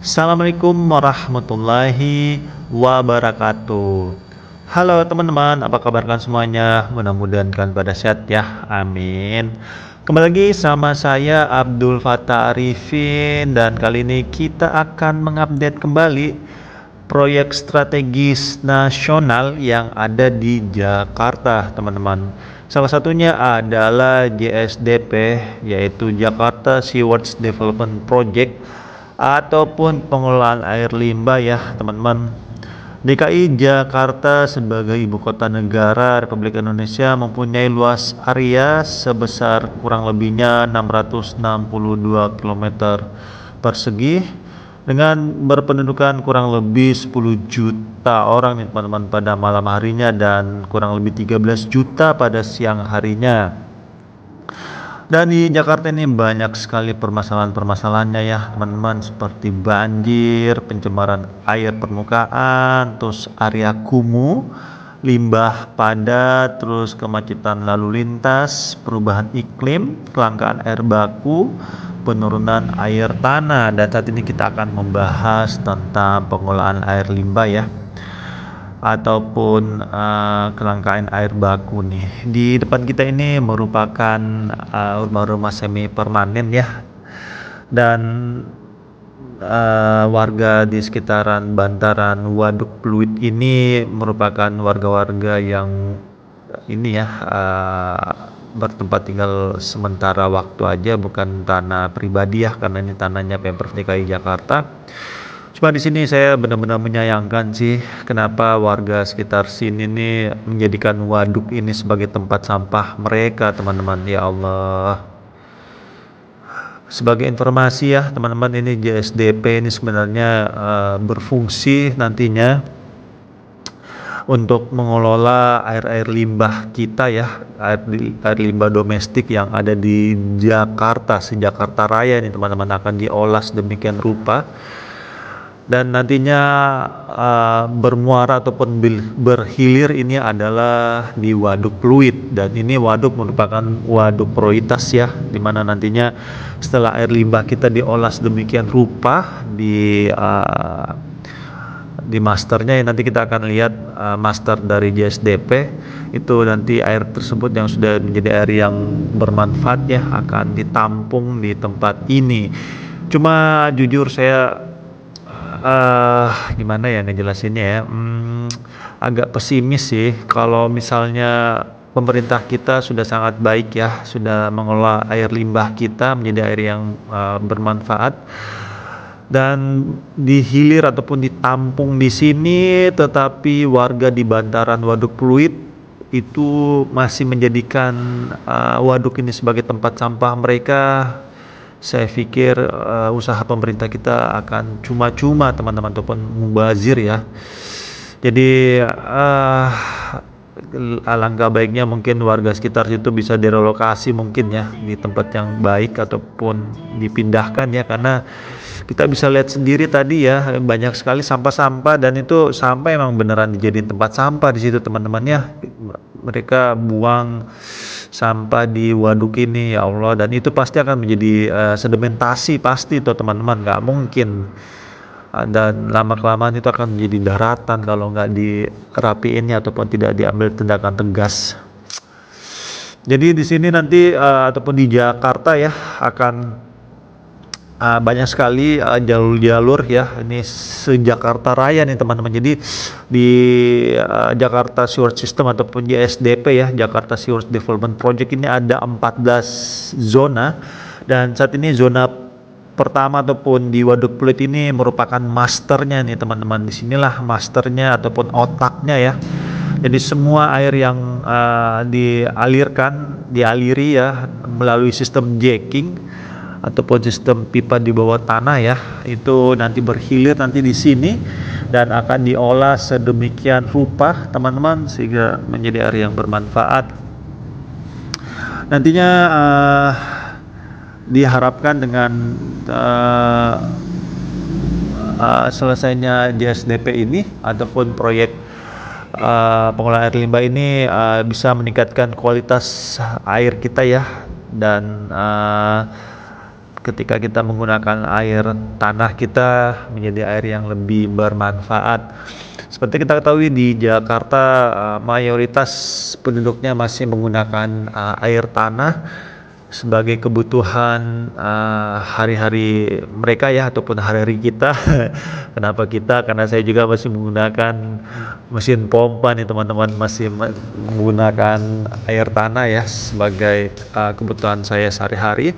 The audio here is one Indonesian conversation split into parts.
Assalamualaikum warahmatullahi wabarakatuh. Halo teman-teman, apa kabar kalian semuanya? Mudah-mudahan kalian pada sehat ya, amin. Kembali lagi sama saya Abdul Fattah Arifin, dan kali ini kita akan mengupdate kembali proyek strategis nasional yang ada di Jakarta, teman-teman. Salah satunya adalah JSDP, yaitu Jakarta Sewerage Development Project ataupun pengelolaan air limbah ya, teman-teman. DKI Jakarta sebagai ibu kota negara Republik Indonesia mempunyai luas area sebesar kurang lebihnya 662 km persegi dengan berpendudukan kurang lebih 10 juta orang nih teman-teman pada malam harinya, dan kurang lebih 13 juta pada siang harinya. Dan di Jakarta ini banyak sekali permasalahan-permasalahannya ya teman-teman, seperti banjir, pencemaran air permukaan, terus area kumuh, limbah padat, terus kemacetan lalu lintas, perubahan iklim, kelangkaan air baku, penurunan air tanah. Dan saat ini kita akan membahas tentang pengelolaan air limbah ya, ataupun kelangkaan air baku nih. Di depan kita ini merupakan rumah-rumah semi permanen ya, dan warga di sekitaran bantaran Waduk Pluit ini merupakan warga-warga yang ini ya, bertempat tinggal sementara waktu aja, bukan tanah pribadi ya, karena ini tanahnya Pemprov DKI Jakarta. Cuma di sini saya benar-benar menyayangkan sih, kenapa warga sekitar sini nih menjadikan waduk ini sebagai tempat sampah mereka, teman-teman. Ya Allah. Sebagai informasi ya, teman-teman, ini JSDP ini sebenarnya berfungsi nantinya untuk mengelola air-air limbah kita ya, air limbah domestik yang ada di Jakarta, se-Jakarta Raya ini teman-teman, akan diolah sedemikian rupa. Dan nantinya bermuara ataupun berhilir ini adalah di Waduk Pluit, dan ini waduk merupakan waduk prioritas ya, dimana nantinya setelah air limbah kita diolah sedemikian rupa di masternya ya, nanti kita akan lihat master dari JSDP itu, nanti air tersebut yang sudah menjadi air yang bermanfaat ya akan ditampung di tempat ini. Cuma jujur saya gimana ya ngejelasinnya ya, agak pesimis sih kalau misalnya pemerintah kita sudah sangat baik ya, sudah mengelola air limbah kita menjadi air yang bermanfaat, dan dihilir ataupun ditampung di sini, tetapi warga di bantaran Waduk Pluit itu masih menjadikan waduk ini sebagai tempat sampah mereka. Saya pikir usaha pemerintah kita akan cuma-cuma teman-teman, ataupun mubazir ya. Jadi alangkah baiknya mungkin warga sekitar situ bisa direlokasi mungkin ya, di tempat yang baik ataupun dipindahkan ya, karena kita bisa lihat sendiri tadi ya, banyak sekali sampah-sampah, dan itu sampah emang beneran dijadiin tempat sampah di situ teman-teman ya. Mereka buang sampah di waduk ini, ya Allah, dan itu pasti akan menjadi sedimentasi pasti itu teman-teman, nggak mungkin. Dan lama-kelamaan itu akan menjadi daratan kalau nggak dirapiinnya ataupun tidak diambil tindakan tegas. Jadi di sini nanti ataupun di Jakarta ya akan banyak sekali jalur-jalur ya, ini se-Jakarta Raya nih teman-teman. Jadi di Jakarta Sewerage System ataupun JSDP ya, Jakarta Sewerage Development Project ini ada 14 zona, dan saat ini zona pertama ataupun di Waduk Pluit ini merupakan masternya nih teman-teman. Disinilah masternya ataupun otaknya ya. Jadi semua air yang dialiri ya melalui sistem jacking ataupun sistem pipa di bawah tanah ya, itu nanti berhilir nanti di sini dan akan diolah sedemikian rupa teman-teman, sehingga menjadi air yang bermanfaat. Nantinya diharapkan dengan selesainya JSDP ini ataupun proyek pengelolaan air limbah ini bisa meningkatkan kualitas air kita ya, dan ketika kita menggunakan air tanah kita menjadi air yang lebih bermanfaat. Seperti kita ketahui di Jakarta mayoritas penduduknya masih menggunakan air tanah sebagai kebutuhan hari-hari mereka ya, ataupun hari-hari kita. Kenapa kita? Karena saya juga masih menggunakan mesin pompa nih teman-teman, masih menggunakan air tanah ya sebagai kebutuhan saya sehari-hari.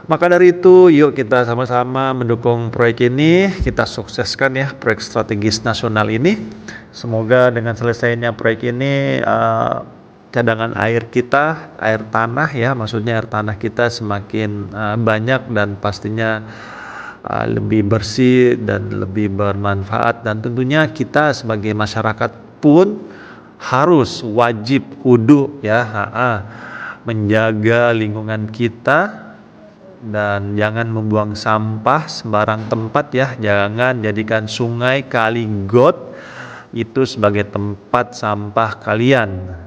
Maka dari itu, yuk kita sama-sama mendukung proyek ini, kita sukseskan ya proyek strategis nasional ini. Semoga dengan selesainya proyek ini, cadangan air kita, air tanah ya, maksudnya air tanah kita semakin banyak dan pastinya lebih bersih dan lebih bermanfaat. Dan tentunya kita sebagai masyarakat pun harus wajib kudu ya menjaga lingkungan kita dan jangan membuang sampah sembarang tempat ya. Jangan jadikan sungai, kali, got itu sebagai tempat sampah kalian,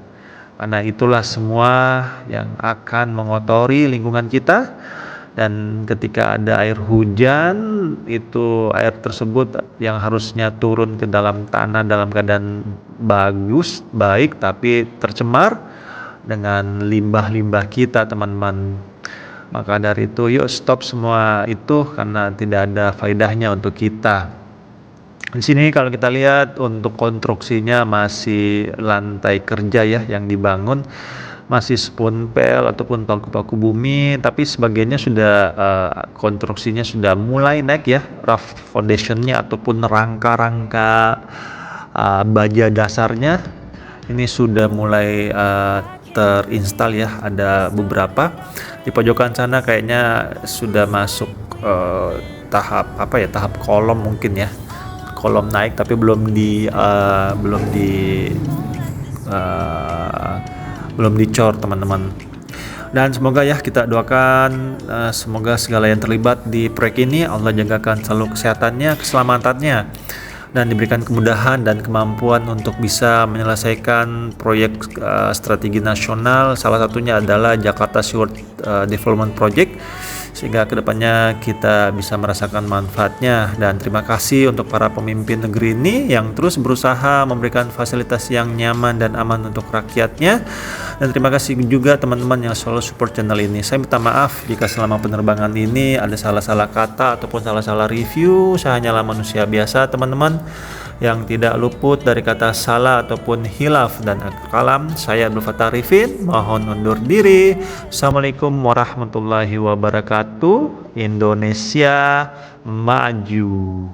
karena itulah semua yang akan mengotori lingkungan kita. Dan ketika ada air hujan, itu air tersebut yang harusnya turun ke dalam tanah dalam keadaan bagus, baik, tapi tercemar dengan limbah-limbah kita teman-teman. Maka dari itu yuk stop semua itu karena tidak ada faedahnya untuk kita. Di sini kalau kita lihat untuk konstruksinya masih lantai kerja ya yang dibangun, masih spoon pel ataupun paku-paku bumi, tapi sebagiannya sudah konstruksinya sudah mulai naik ya, rough foundationnya ataupun rangka-rangka baja dasarnya ini sudah mulai terinstal ya. Ada beberapa di pojokan sana kayaknya sudah masuk tahap tahap kolom mungkin ya, kolom naik, tapi belum dicor teman-teman. Dan semoga ya kita doakan semoga segala yang terlibat di proyek ini Allah jagakan selalu kesehatannya, keselamatannya, dan diberikan kemudahan dan kemampuan untuk bisa menyelesaikan proyek strategi nasional. Salah satunya adalah Jakarta Sewer Development Project, sehingga kedepannya kita bisa merasakan manfaatnya. Dan terima kasih untuk para pemimpin negeri ini yang terus berusaha memberikan fasilitas yang nyaman dan aman untuk rakyatnya. Dan terima kasih juga teman-teman yang selalu support channel ini. Saya minta maaf jika selama penerbangan ini ada salah-salah kata ataupun salah-salah review. Saya hanyalah manusia biasa teman-teman yang tidak luput dari kata salah ataupun hilaf dan kalam. Saya Abdul Fattah Arifin, mohon undur diri. Assalamualaikum warahmatullahi wabarakatuh. Indonesia maju.